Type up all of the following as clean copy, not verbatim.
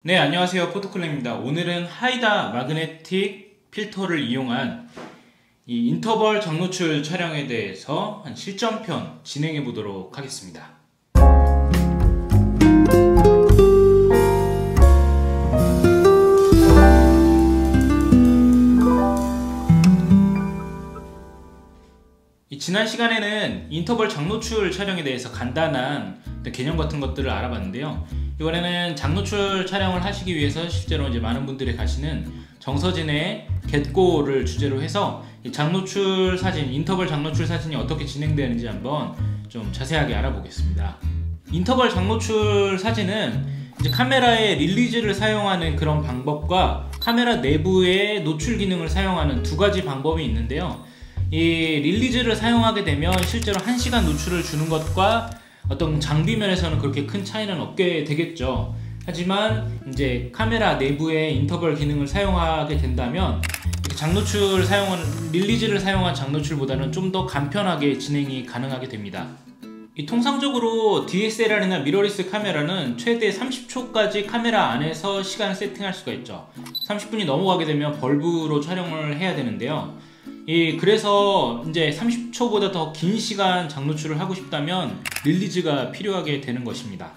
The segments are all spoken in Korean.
네, 안녕하세요. 포토클레입니다. 오늘은 하이다 마그네틱 필터를 이용한 이 인터벌 장노출 촬영에 대해서 한 실전편 진행해 보도록 하겠습니다. 지난 시간에는 인터벌 장노출 촬영에 대해서 간단한 개념 같은 것들을 알아봤는데요. 이번에는 장노출 촬영을 하시기 위해서 실제로 이제 많은 분들이 가시는 정서진의 겟고를 주제로 해서 이 장노출 사진, 인터벌 장노출 사진이 어떻게 진행되는지 한번 좀 자세하게 알아보겠습니다. 인터벌 장노출 사진은 이제 카메라의 릴리즈를 사용하는 그런 방법과 카메라 내부의 노출 기능을 사용하는 두 가지 방법이 있는데요. 이 릴리즈를 사용하게 되면 실제로 1시간 노출을 주는 것과 어떤 장비 면에서는 그렇게 큰 차이는 없게 되겠죠. 하지만 이제 카메라 내부의 인터벌 기능을 사용하게 된다면 장노출 사용한 릴리즈를 사용한 장노출보다는 좀 더 간편하게 진행이 가능하게 됩니다. 통상적으로 DSLR이나 미러리스 카메라는 최대 30초까지 카메라 안에서 시간을 세팅할 수가 있죠. 30분이 넘어가게 되면 벌브로 촬영을 해야 되는데요. 그래서 이제 30초보다 더 긴 시간 장노출을 하고 싶다면 릴리즈가 필요하게 되는 것입니다.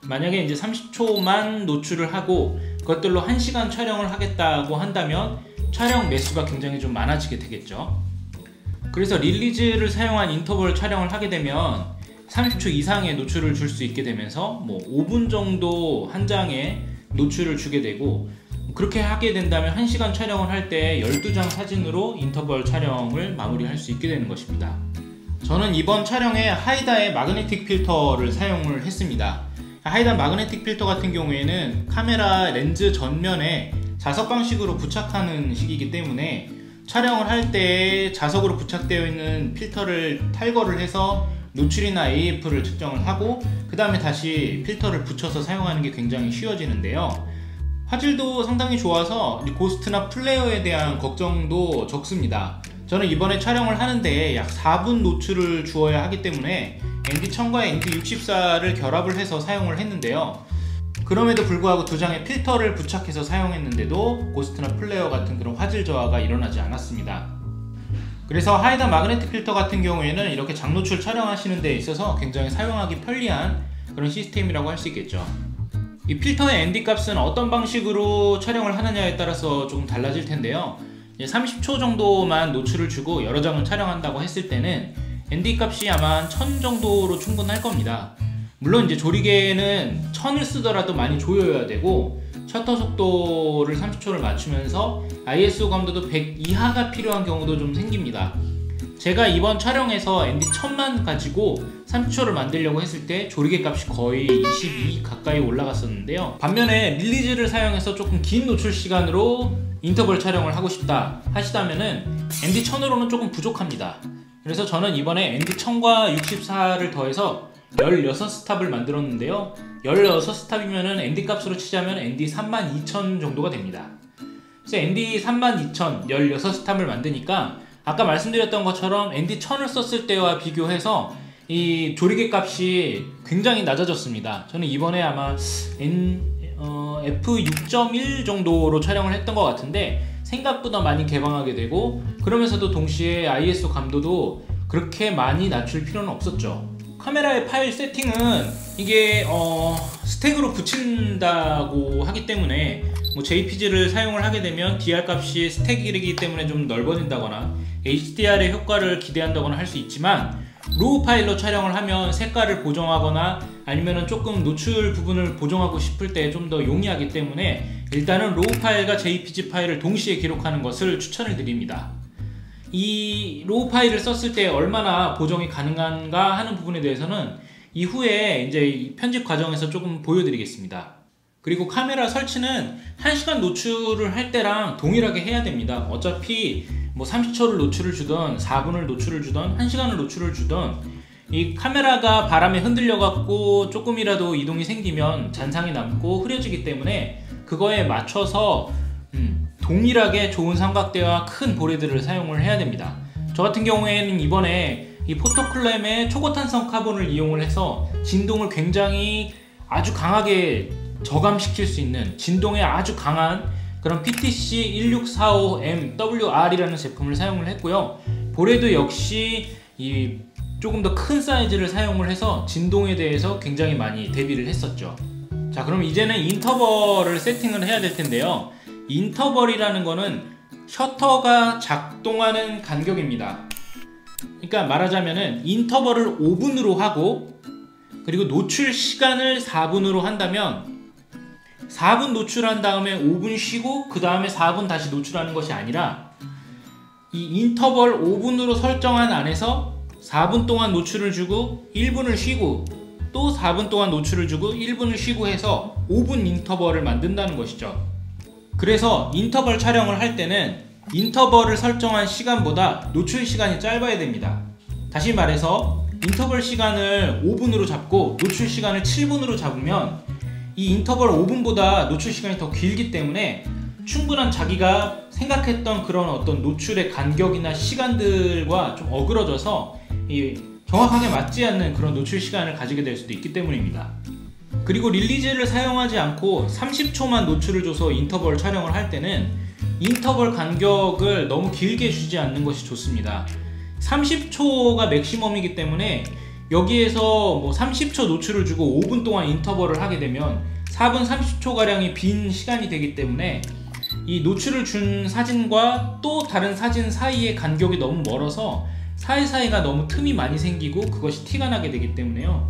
만약에 이제 30초만 노출을 하고 그것들로 1시간 촬영을 하겠다고 한다면 촬영 매수가 굉장히 좀 많아지게 되겠죠. 그래서 릴리즈를 사용한 인터벌 촬영을 하게 되면 30초 이상의 노출을 줄 수 있게 되면서 5분 정도 한 장에 노출을 주게 되고, 그렇게 하게 된다면 1시간 촬영을 할 때 12장 사진으로 인터벌 촬영을 마무리할 수 있게 되는 것입니다. 저는 이번 촬영에 하이다의 마그네틱 필터를 사용을 했습니다. 하이다 마그네틱 필터 같은 경우에는 카메라 렌즈 전면에 자석 방식으로 부착하는 식이기 때문에 촬영을 할 때 자석으로 부착되어 있는 필터를 탈거를 해서 노출이나 AF를 측정을 하고 그 다음에 다시 필터를 붙여서 사용하는 게 굉장히 쉬워지는데요. 화질도 상당히 좋아서 고스트나 플레어에 대한 걱정도 적습니다. 저는 이번에 촬영을 하는데 약 4분 노출을 주어야 하기 때문에 ND1000과 ND64를 결합을 해서 사용을 했는데요. 그럼에도 불구하고 두 장의 필터를 부착해서 사용했는데도 고스트나 플레어 같은 그런 화질 저하가 일어나지 않았습니다. 그래서 하이다 마그네틱 필터 같은 경우에는 이렇게 장노출 촬영하시는 데 있어서 굉장히 사용하기 편리한 그런 시스템이라고 할 수 있겠죠. 이 필터의 ND 값은 어떤 방식으로 촬영을 하느냐에 따라서 조금 달라질 텐데요. 30초 정도만 노출을 주고 여러 장을 촬영한다고 했을 때는 ND 값이 아마 1000 정도로 충분할 겁니다. 물론 이제 조리개는 1000을 쓰더라도 많이 조여야 되고 셔터 속도를 30초를 맞추면서 ISO 감도도 100 이하가 필요한 경우도 좀 생깁니다. 제가 이번 촬영에서 ND1000만 가지고 30초를 만들려고 했을 때 조리개 값이 거의 22 가까이 올라갔었는데요. 반면에 릴리즈를 사용해서 조금 긴 노출 시간으로 인터벌 촬영을 하고 싶다 하시다면은 ND1000으로는 조금 부족합니다. 그래서 저는 이번에 ND1000과 64를 더해서 16스탑을 만들었는데요. 16스탑이면은 ND 값으로 치자면 ND 32000 정도가 됩니다. 그래서 ND 32000 16스탑을 만드니까 아까 말씀드렸던 것처럼 ND1000을 썼을 때와 비교해서 이 조리개 값이 굉장히 낮아졌습니다. 저는 이번에 아마 f6.1 정도로 촬영을 했던 것 같은데 생각보다 많이 개방하게 되고, 그러면서도 동시에 ISO 감도도 그렇게 많이 낮출 필요는 없었죠. 카메라의 파일 세팅은 이게 스택으로 붙인다고 하기 때문에 JPG를 사용을 하게 되면 DR 값이 스택이기 때문에 좀 넓어진다거나 HDR의 효과를 기대한다거나 할 수 있지만, 로우 파일로 촬영을 하면 색깔을 보정하거나 아니면 조금 노출 부분을 보정하고 싶을 때 좀 더 용이하기 때문에 일단은 로우 파일과 JPG 파일을 동시에 기록하는 것을 추천을 드립니다. 이 로우 파일을 썼을 때 얼마나 보정이 가능한가 하는 부분에 대해서는 이후에 이제 이 편집 과정에서 조금 보여드리겠습니다. 그리고 카메라 설치는 1시간 노출을 할 때랑 동일하게 해야 됩니다. 어차피 30초를 노출을 주던 4분을 노출을 주던 1시간을 노출을 주던 이 카메라가 바람에 흔들려 갖고 조금이라도 이동이 생기면 잔상이 남고 흐려지기 때문에 그거에 맞춰서 동일하게 좋은 삼각대와 큰 보레들을 사용을 해야 됩니다. 저 같은 경우에는 이번에 이 포토클램의 초고탄성 카본을 이용을 해서 진동을 굉장히 아주 강하게 저감시킬 수 있는 진동에 아주 강한 그런 PTC1645MWR이라는 제품을 사용을 했고요. 볼에도 역시 이 조금 더 큰 사이즈를 사용을 해서 진동에 대해서 굉장히 많이 대비를 했었죠. 자, 그럼 이제는 인터벌을 세팅을 해야 될 텐데요. 인터벌이라는 거는 셔터가 작동하는 간격입니다. 그러니까 말하자면은 인터벌을 5분으로 하고 그리고 노출 시간을 4분으로 한다면 4분 노출한 다음에 5분 쉬고 그 다음에 4분 다시 노출하는 것이 아니라 이 인터벌 5분으로 설정한 안에서 4분 동안 노출을 주고 1분을 쉬고 또 4분 동안 노출을 주고 1분을 쉬고 해서 5분 인터벌을 만든다는 것이죠. 그래서 인터벌 촬영을 할 때는 인터벌을 설정한 시간보다 노출 시간이 짧아야 됩니다. 다시 말해서 인터벌 시간을 5분으로 잡고 노출 시간을 7분으로 잡으면 이 인터벌 5분보다 노출 시간이 더 길기 때문에 충분한 자기가 생각했던 그런 어떤 노출의 간격이나 시간들과 좀 어그러져서 정확하게 맞지 않는 그런 노출 시간을 가지게 될 수도 있기 때문입니다. 그리고 릴리즈를 사용하지 않고 30초만 노출을 줘서 인터벌 촬영을 할 때는 인터벌 간격을 너무 길게 주지 않는 것이 좋습니다. 30초가 맥시멈이기 때문에 여기에서 뭐 30초 노출을 주고 5분 동안 인터벌을 하게 되면 4분 30초가량이 빈 시간이 되기 때문에 이 노출을 준 사진과 또 다른 사진 사이의 간격이 너무 멀어서 사이사이가 너무 틈이 많이 생기고 그것이 티가 나게 되기 때문에요.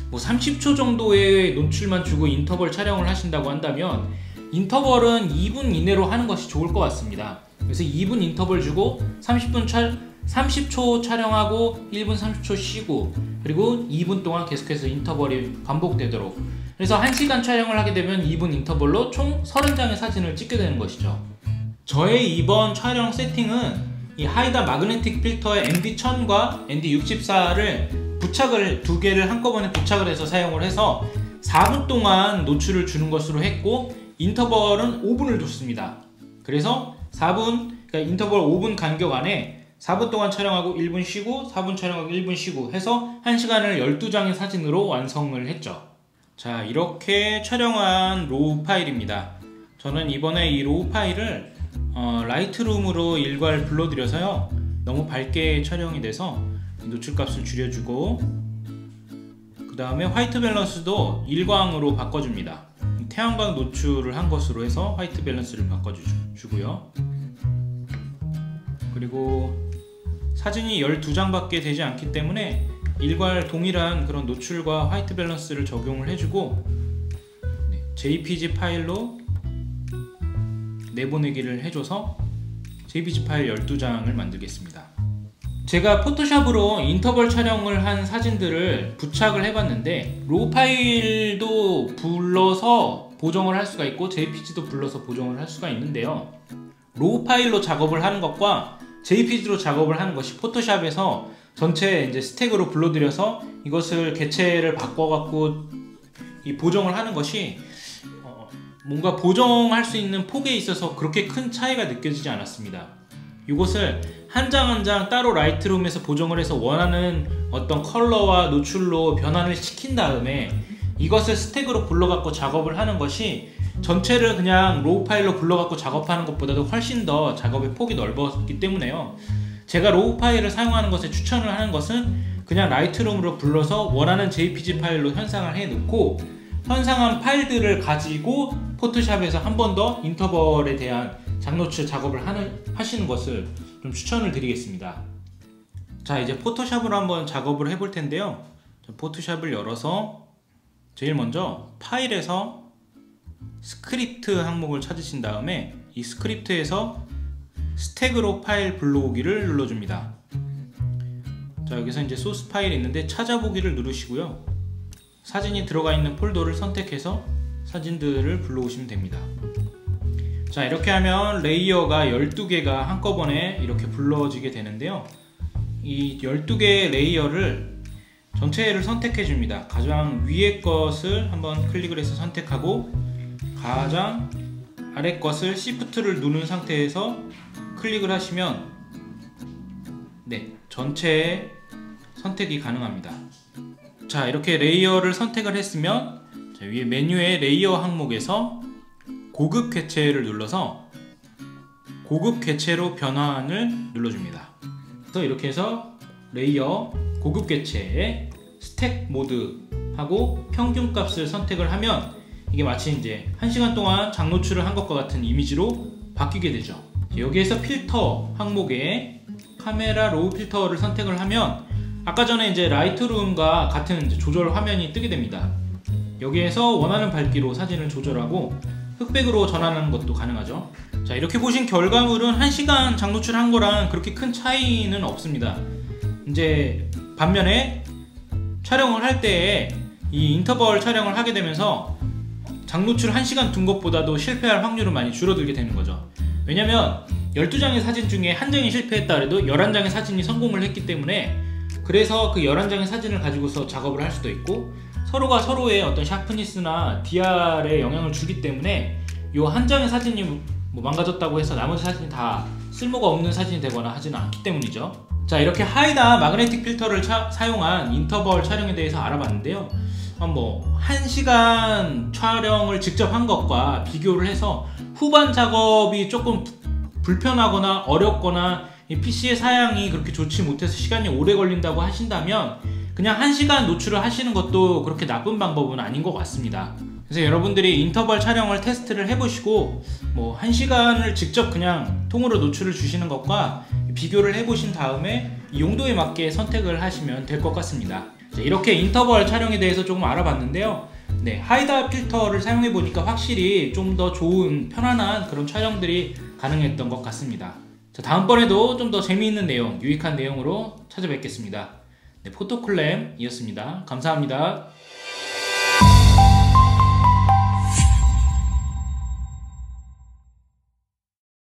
뭐 30초 정도의 노출만 주고 인터벌 촬영을 하신다고 한다면 인터벌은 2분 이내로 하는 것이 좋을 것 같습니다. 그래서 2분 인터벌 주고 30초 촬영하고 1분 30초 쉬고 그리고 2분 동안 계속해서 인터벌이 반복되도록, 그래서 1시간 촬영을 하게 되면 2분 인터벌로 총 30장의 사진을 찍게 되는 것이죠. 저의 이번 촬영 세팅은 이 하이다 마그네틱 필터의 ND1000과 ND64를 부착을 2개를 한꺼번에 부착을 해서 사용을 해서 4분 동안 노출을 주는 것으로 했고 인터벌은 5분을 줬습니다. 그래서 4분, 그러니까 인터벌 5분 간격 안에 4분 동안 촬영하고 1분 쉬고 4분 촬영하고 1분 쉬고 해서 1시간을 12장의 사진으로 완성을 했죠. 자, 이렇게 촬영한 로우 파일입니다. 저는 이번에 이 로우 파일을 라이트룸으로 일괄 불러들여서요, 너무 밝게 촬영이 돼서 노출값을 줄여주고 그 다음에 화이트 밸런스도 일광으로 바꿔줍니다. 태양광 노출을 한 것으로 해서 화이트 밸런스를 바꿔주고요. 그리고 사진이 12장 밖에 되지 않기 때문에 일괄 동일한 그런 노출과 화이트 밸런스를 적용을 해주고 JPG 파일로 내보내기를 해줘서 JPG 파일 12장을 만들겠습니다. 제가 포토샵으로 인터벌 촬영을 한 사진들을 부착을 해봤는데 로우 파일도 불러서 보정을 할 수가 있고 JPG도 불러서 보정을 할 수가 있는데요, 로우 파일로 작업을 하는 것과 JPG로 작업을 하는 것이 포토샵에서 전체 이제 스택으로 불러들여서 이것을 개체를 바꿔갖고 이 보정을 하는 것이 뭔가 보정할 수 있는 폭에 있어서 그렇게 큰 차이가 느껴지지 않았습니다. 이것을 한 장 한 장 따로 라이트룸에서 보정을 해서 원하는 어떤 컬러와 노출로 변환을 시킨 다음에 이것을 스택으로 불러갖고 작업을 하는 것이 전체를 그냥 로우 파일로 불러갖고 작업하는 것보다도 훨씬 더 작업의 폭이 넓었기 때문에요, 제가 로우 파일을 사용하는 것에 추천을 하는 것은 그냥 라이트룸으로 불러서 원하는 JPG 파일로 현상을 해 놓고 현상한 파일들을 가지고 포토샵에서 한 번 더 인터벌에 대한 장노출 작업을 하시는 것을 좀 추천을 드리겠습니다. 자, 이제 포토샵으로 한번 작업을 해볼 텐데요, 포토샵을 열어서 제일 먼저 파일에서 스크립트 항목을 찾으신 다음에 이 스크립트에서 스택으로 파일 불러오기를 눌러줍니다. 자, 여기서 이제 소스 파일이 있는데 찾아보기를 누르시고요, 사진이 들어가 있는 폴더를 선택해서 사진들을 불러오시면 됩니다. 자, 이렇게 하면 레이어가 12개가 한꺼번에 이렇게 불러지게 되는데요, 이 12개의 레이어를 전체를 선택해 줍니다. 가장 위에 것을 한번 클릭을 해서 선택하고 가장 아래 것을 Shift를 누른 상태에서 클릭을 하시면 전체의 선택이 가능합니다. 자, 이렇게 레이어를 선택을 했으면 자, 위에 메뉴의 레이어 항목에서 고급 궤체를 눌러서 고급 궤체로 변환을 눌러줍니다. 그래서 이렇게 해서 레이어 고급 궤체에 스택 모드 하고 평균 값을 선택을 하면 이게 마치 이제 1시간 동안 장노출을 한 것과 같은 이미지로 바뀌게 되죠. 여기에서 필터 항목에 카메라 로우 필터를 선택을 하면 아까 전에 이제 라이트룸과 같은 이제 조절 화면이 뜨게 됩니다. 여기에서 원하는 밝기로 사진을 조절하고 흑백으로 전환하는 것도 가능하죠. 자, 이렇게 보신 결과물은 1시간 장노출한 거랑 그렇게 큰 차이는 없습니다. 이제 반면에 촬영을 할 때에 이 인터벌 촬영을 하게 되면서 장노출 1시간 둔 것보다도 실패할 확률은 많이 줄어들게 되는 거죠. 왜냐면 12장의 사진 중에 1장이 실패했다 해도 11장의 사진이 성공을 했기 때문에, 그래서 그 11장의 사진을 가지고서 작업을 할 수도 있고 서로가 서로의 어떤 샤프니스나 DR에 영향을 주기 때문에 이 한 장의 사진이 뭐 망가졌다고 해서 나머지 사진이 다 쓸모가 없는 사진이 되거나 하지는 않기 때문이죠. 자, 이렇게 하이다 마그네틱 필터를 사용한 인터벌 촬영에 대해서 알아봤는데요. 뭐 1시간 촬영을 직접 한 것과 비교를 해서 후반 작업이 조금 불편하거나 어렵거나 이 PC의 사양이 그렇게 좋지 못해서 시간이 오래 걸린다고 하신다면 그냥 1시간 노출을 하시는 것도 그렇게 나쁜 방법은 아닌 것 같습니다. 그래서 여러분들이 인터벌 촬영을 테스트를 해보시고 뭐 1시간을 직접 그냥 통으로 노출을 주시는 것과 비교를 해보신 다음에 용도에 맞게 선택을 하시면 될 것 같습니다. 자, 이렇게 인터벌 촬영에 대해서 조금 알아봤는데요. 네, 하이다 필터를 사용해 보니까 확실히 좀 더 좋은 편안한 그런 촬영들이 가능했던 것 같습니다. 자, 다음번에도 좀 더 재미있는 내용, 유익한 내용으로 찾아뵙겠습니다. 네, 포토클램이었습니다. 감사합니다.